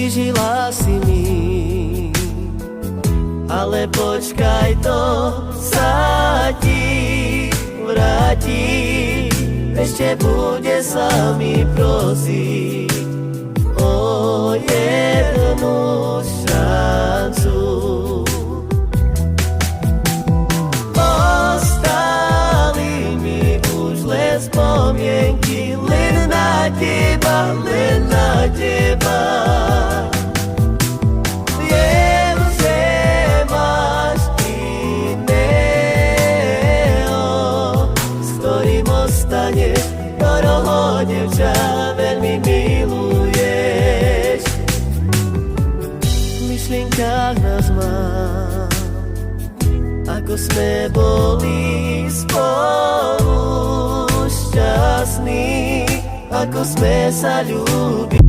ublížila si mi. Ale počkaj, to sa ti vráti, ešte bude sa mi prosiť o jednu šancu. Ostali mi už len spomienky, len na teba, len na teba. Ktorého devča veľmi miluješ. V myšlienkách nás mám, ako sme boli spolu šťastní, ako sme sa ľúbili.